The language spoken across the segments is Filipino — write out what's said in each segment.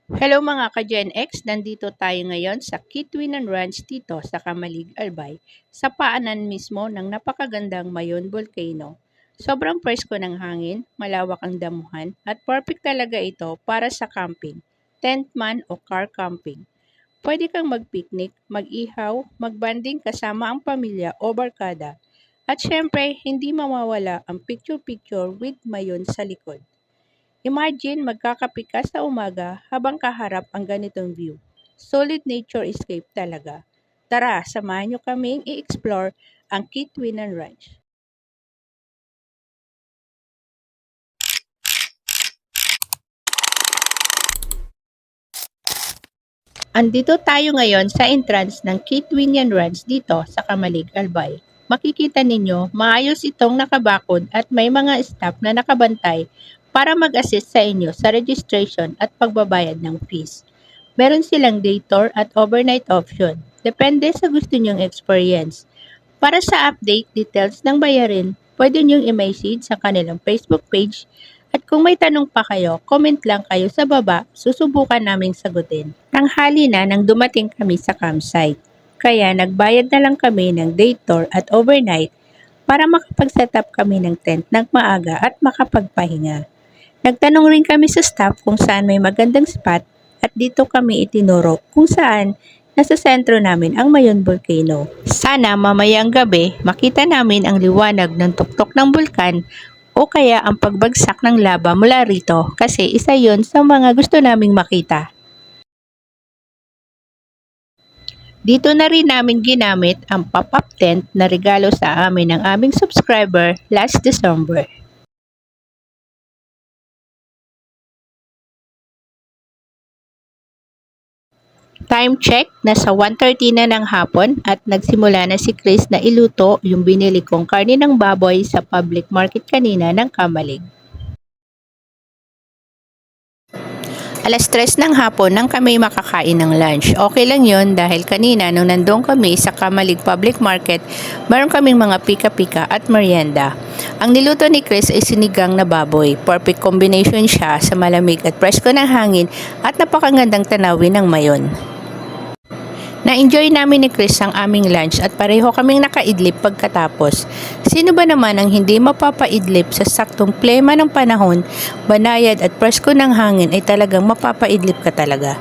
Hello mga ka-Gen X, nandito tayo ngayon sa Kitwinan Ranch dito sa Camalig, Albay, sa paanan mismo ng napakagandang Mayon Volcano. Sobrang presko ng hangin, malawak ang damuhan, at perfect talaga ito para sa camping, tent man o car camping. Pwede kang mag-picnic, mag-ihaw, mag-banding kasama ang pamilya o barkada. At syempre, hindi mawawala ang picture-picture with Mayon sa likod. Imagine magkakape ka sa umaga habang kaharap ang ganitong view. Solid nature escape talaga. Tara, samahan nyo kaming i-explore ang Kitwinan Ranch. Andito tayo ngayon sa entrance ng Kitwinan Ranch dito sa Camalig, Albay. Makikita ninyo, maayos itong nakabakod at may mga staff na nakabantay para mag-assist sa inyo sa registration at pagbabayad ng fees. Meron silang day tour at overnight option. Depende sa gusto nyong experience. Para sa update details ng bayarin, pwede nyong i-message sa kanilang Facebook page at kung may tanong pa kayo, comment lang kayo sa baba, susubukan naming sagutin. Tanghali na nang dumating kami sa campsite. Kaya nagbayad na lang kami ng day tour at overnight para makapag-set up kami ng tent ng maaga at makapagpahinga. Nagtanong rin kami sa staff kung saan may magandang spot at dito kami itinuro kung saan nasa sentro namin ang Mayon Volcano. Sana mamayang gabi makita namin ang liwanag ng tuktok ng bulkan o kaya ang pagbagsak ng lava mula rito kasi isa yon sa mga gusto naming makita. Dito na rin namin ginamit ang pop-up tent na regalo sa amin ng aming subscriber last December. Time check, nasa 1:30 na ng hapon at nagsimula na si Chris na iluto yung binili kong karne ng baboy sa public market kanina ng Kamalig. Alas 3 ng hapon nang kami makakain ng lunch. Okay lang yon dahil kanina nung nandun kami sa Kamalig Public Market, meron kaming mga pika-pika at merienda. Ang niluto ni Chris ay sinigang na baboy. Perfect combination siya sa malamig at presko ng hangin at napakagandang tanawin ng Mayon. Na-enjoy namin ni Chris ang aming lunch at pareho kaming nakaidlip pagkatapos. Sino ba naman ang hindi mapapaidlip sa saktong plema ng panahon, banayad at presko ng hangin ay talagang mapapaidlip ka talaga.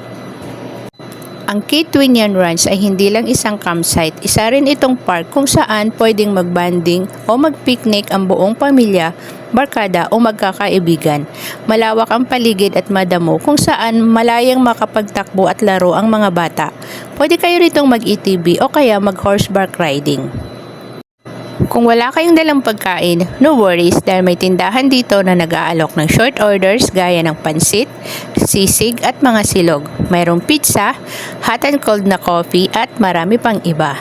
Ang Kitwinan Ranch ay hindi lang isang campsite, isa rin itong park kung saan pwedeng magbanding o magpicnic ang buong pamilya, barkada o magkakaibigan. Malawak ang paligid at madamo kung saan malayang makapagtakbo at laro ang mga bata. Pwede kayo ritong mag-ATV o kaya mag-horseback riding. Kung wala kayong dalang pagkain, no worries dahil may tindahan dito na nag-aalok ng short orders gaya ng pansit, sisig at mga silog. Mayroong pizza, hot and cold na coffee at marami pang iba.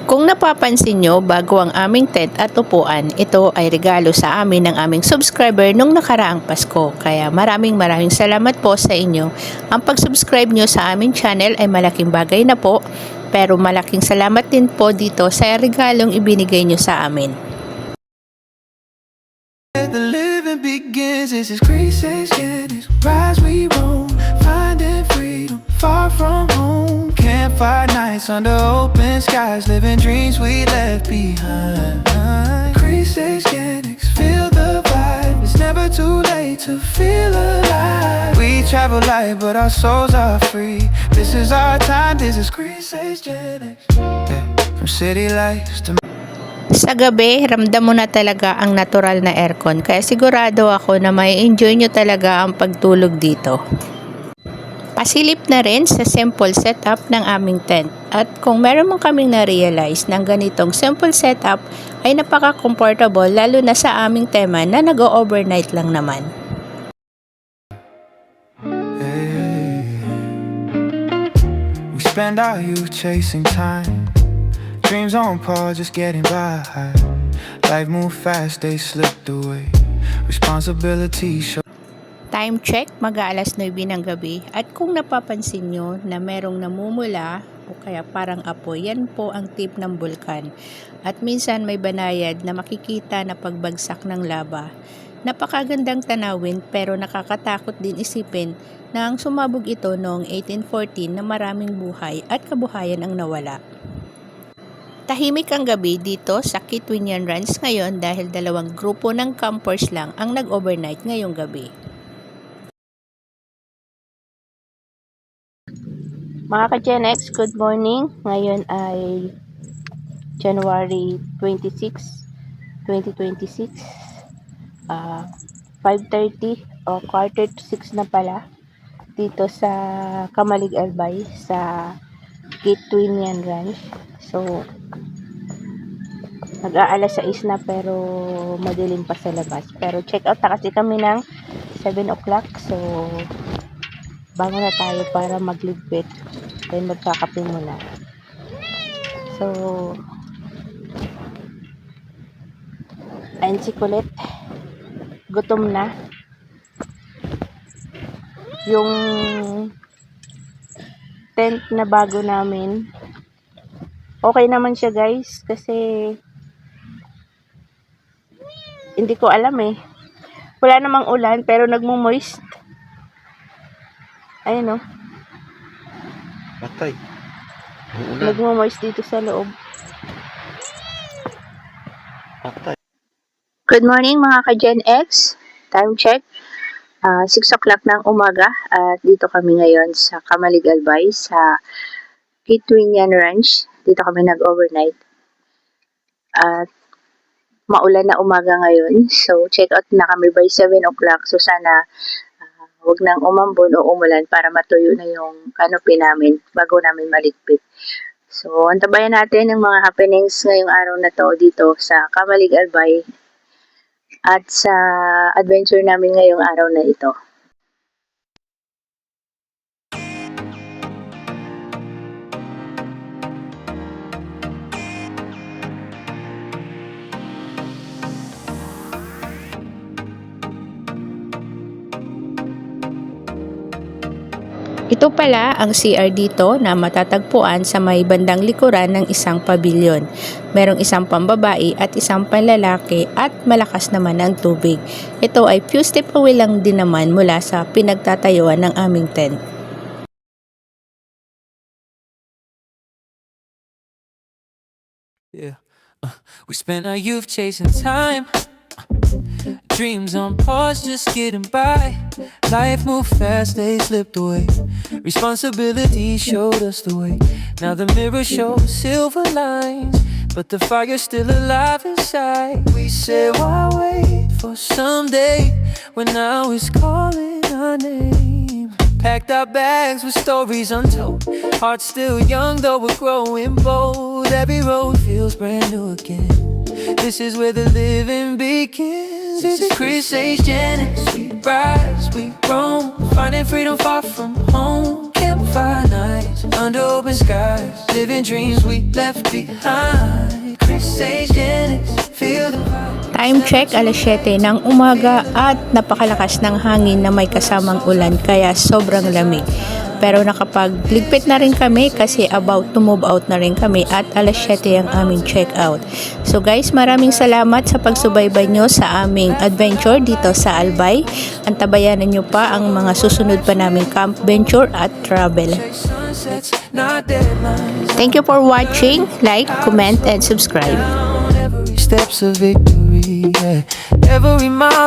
Kung napapansin nyo, bago ang aming tent at upuan, ito ay regalo sa amin ng aming subscriber nung nakaraang Pasko. Kaya maraming salamat po sa inyo. Ang pag-subscribe nyo sa aming channel ay malaking bagay na po, pero malaking salamat din po dito sa regalong ibinigay nyo sa amin. The living begins, this is crazy, rise we roam, finding freedom far from home. Campfire nights under open skies, living dreams we left behind. Crazy, feel the vibe, it's never too late to feel alive. We travel light, but our souls are free. This is our time, this is crazy, from city lights to Sa gabi, ramdam mo na talaga ang natural na aircon kaya sigurado ako na may enjoy nyo talaga ang pagtulog dito. Pasilip na rin sa simple setup ng aming tent at kung meron man kaming na-realize ng ganitong simple setup ay napaka-comfortable lalo na sa aming tema na nag-overnight lang naman. We spend our youth chasing time, dreams on pause, just getting by. Life move fast, they slipped away. Responsibility show. Time check, mag-aalas 9 ng gabi at kung napapansin nyo na merong namumula o kaya parang apoy, yan po ang tip ng bulkan. At minsan may banayad na makikita na pagbagsak ng lava. Napakagandang tanawin pero nakakatakot din isipin na ang sumabog ito noong 1814 na maraming buhay at kabuhayan ang nawala. Tahimik ang gabi dito sa Kitwinian Ranch ngayon dahil dalawang grupo ng campers lang ang nag-overnight ngayong gabi. Mga ka-Gen X, good morning. Ngayon ay January 26, 2026. 5:30 o quarter to 6 na pala dito sa Kamalig Albay sa Kitwinian Ranch. So, nag-aalas 6 na pero madilim pa sa labas. Pero check out na kasi kami ng 7 o'clock. So, bangon na tayo para magligpit. Then magkakape muna. So, ayun si Kulit. Gutom na. Yung tent na bago namin, okay naman siya guys. Kasi, hindi ko alam eh. Wala namang ulan pero nagmo-moist. Ayun o. Patay. Nagmo-moist dito sa loob. Patay. Good morning mga ka-Gen X. Time check. 6 o'clock ng umaga. At dito kami ngayon sa Kamalig Albay sa Kitwinian Ranch. Dito kami nag-overnight. At maulan na umaga ngayon. So check out na kami by 7 o'clock. So sana huwag nang umambon o umulan para matuyo na yung canopy namin bago namin maligpit. So, antabayan natin ang mga happenings ngayong araw na to dito sa Kamalig Albay at sa adventure namin ngayong araw na ito. Ito pala ang CR dito na matatagpuan sa may bandang likuran ng isang pabilyon. Merong isang pambabae at isang panlalaki at malakas naman ang tubig. Ito ay few step away lang din naman mula sa pinagtatayuan ng aming tent. Yeah. We spent our youth chasing time. Dreams on pause, just getting by. Life moved fast, they slipped away. Responsibility showed us the way. Now the mirror shows silver lines, but the fire's still alive inside. We said, why wait for someday when now is calling our name? Packed our bags with stories untold. Hearts still young, though we're growing bold. Every road feels brand new again. This is where the living begins. This is Chris H. Jennings. We rise, we roam, finding freedom far from home. Campfire nights under open skies, living dreams we left behind. Chris H. Jennings, feel the vibe. Time check, alas 7 ng umaga at napakalakas ng hangin na may kasamang ulan kaya sobrang lamig. Pero nakapagligpit na rin kami kasi about to move out na rin kami at alas 7 ang aming check out. So guys, maraming salamat sa pagsubaybay nyo sa aming adventure dito sa Albay. Antabayanan nyo pa ang mga susunod pa naming camp venture at travel. Thank you for watching. Like, comment, and subscribe. Steps of victory, yeah. Every mile